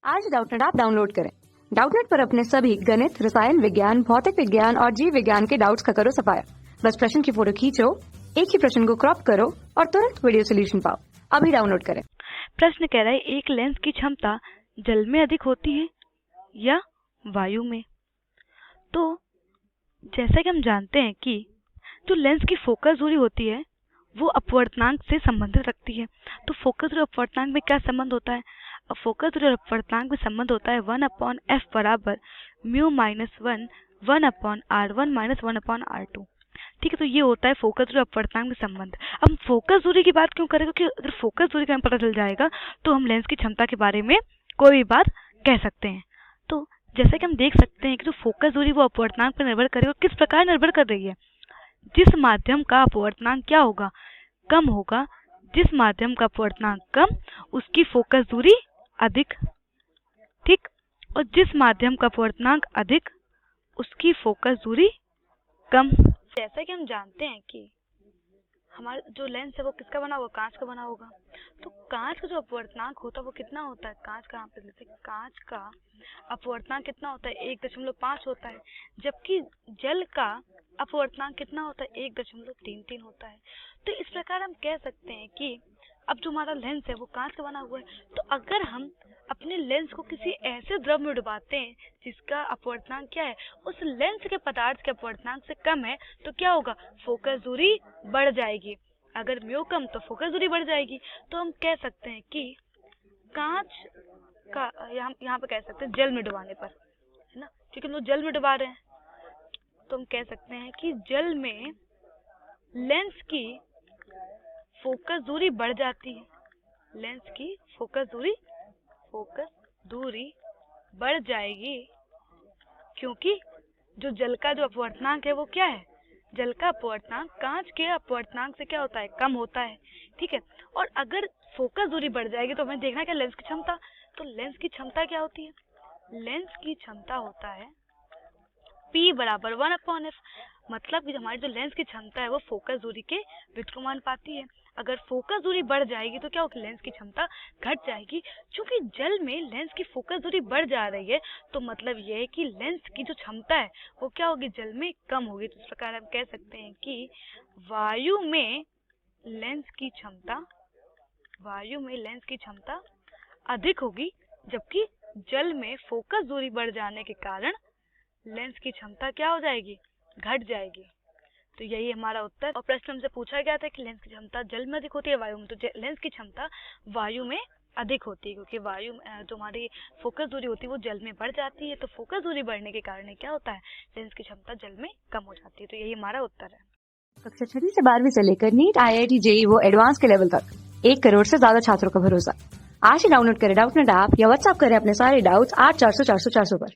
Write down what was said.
आज Doubtnut app download करें। Doubtnut पर अपने सभी गणित, रसायन विज्ञान, भौतिक विज्ञान और जीव विज्ञान के डाउट्स का करो सफाया। बस प्रश्न की फोटो खींचो, एक ही प्रश्न को क्रॉप करो और तुरंत वीडियो सोल्यूशन पाओ। अभी डाउनलोड करें। प्रश्न कह रहा है एक लेंस की क्षमता जल में अधिक होती है या वायु में। तो जैसा कि हम जानते हैं कि जो लेंस की फोकस दूरी होती है वो अपवर्तनांक से संबंधित रखती है। तो फोकस दूरी अपवर्तनांक में क्या संबंध होता है? फोकस दूरी और अपवर्तनांक में संबंध होता है 1/f बराबर mu minus 1/r1 minus 1/r2। ठीक है, तो ये होता है फोकस दूरी अपवर्तनांक में संबंध। अब फोकस दूरी की बात क्यों करें? क्योंकि अगर फोकस दूरी का हमें पता चल जाएगा तो हम लेंस की क्षमता के बारे में कोई भी बात कह सकते हैं। तो जैसा कि हम देख सकते हैं कि जो फोकस दूरी वो अपवर्तनांक पर निर्भर करेगी और किस प्रकार निर्भर कर रही है। जिस माध्यम का अपवर्तनांक क्या होगा? कम होगा। जिस माध्यम का अपवर्तनांक कम उसकी फोकस दूरी अधिक। ठीक, और जिस माध्यम का अपवर्तनांक अधिक उसकी फोकस दूरी कम। जैसा कि हम जानते हैं कि हमारा जो लेंस है वो किसका बना होगा? कांच का बना होगा। तो कांच का जो अपवर्तनांक होता है वो कितना होता है? कांच का कांच का अपवर्तनांक कितना होता है? 1.5 होता है। जबकि जल का अपवर्तनांक कितना होता है? 1.33 होता है। तो इस प्रकार हम कह सकते हैं कि अब जो हमारा लेंस है वो कांच का बना हुआ है। तो अगर हम अपने लेंस को किसी ऐसे द्रव में डुबाते हैं जिसका अपवर्तनांक क्या है? उस लेंस के पदार्थ के अपवर्तनांक से कम है, तो क्या होगा? फोकस दूरी बढ़ जाएगी। अगर म्यू कम तो फोकस दूरी बढ़ जाएगी। तो हम कह सकते हैं कि कांच का यहाँ पे कह सकते हैं जल में डुबाने पर, है ना, क्योंकि हम लोग जल में डुबा रहे हैं, तो हम कह सकते हैं कि जल में लेंस की फोकस दूरी बढ़ जाती है। लेंस की फोकस दूरी बढ़ जाएगी क्योंकि जो जल का जो अपवर्तनांक है वो क्या है? जल का अपवर्तनांक कांच के अपवर्तनांक से क्या होता है? कम होता है। ठीक है, और अगर फोकस दूरी बढ़ जाएगी तो हमें देखना क्या? लेंस की क्षमता। तो लेंस की क्षमता क्या होती है? लेंस की क्षमता होता है P बराबर 1/f। मतलब कि हमारी जो लेंस की क्षमता है वो फोकस दूरी के व्युत्क्रमानुपाती है। अगर फोकस दूरी बढ़ जाएगी तो क्या होगी? लेंस की क्षमता घट जाएगी। क्योंकि जल में लेंस की फोकस दूरी बढ़ जा रही है तो मतलब यह है कि लेंस की जो क्षमता है वो क्या होगी? जल में कम होगी। तो इस प्रकार हम कह सकते हैं कि वायु में लेंस की क्षमता अधिक होगी, जबकि जल में फोकस दूरी बढ़ जाने के कारण लेंस की क्षमता क्या हो जाएगी? घट जाएगी। तो यही हमारा उत्तर। और प्रश्न हमसे पूछा गया था कि लेंस की क्षमता जल में अधिक होती है वायु में। तो लेंस की क्षमता वायु में अधिक होती है क्योंकि वायु जो हमारी फोकस दूरी होती है वो जल में बढ़ जाती है। तो फोकस दूरी बढ़ने के कारण क्या होता है? लेंस की क्षमता जल में कम हो जाती है। तो यही हमारा उत्तर है। कक्षा 6 से 12वीं से लेकर नीट, IIT, JEE वो एडवांस के लेवल तक 1 करोड़ से ज्यादा छात्रों का भरोसा। आज ही डाउनलोड करें डाउटनेट ऐप या व्हाट्सएप करें अपने सारे डाउट्स 8400 400 400 पर।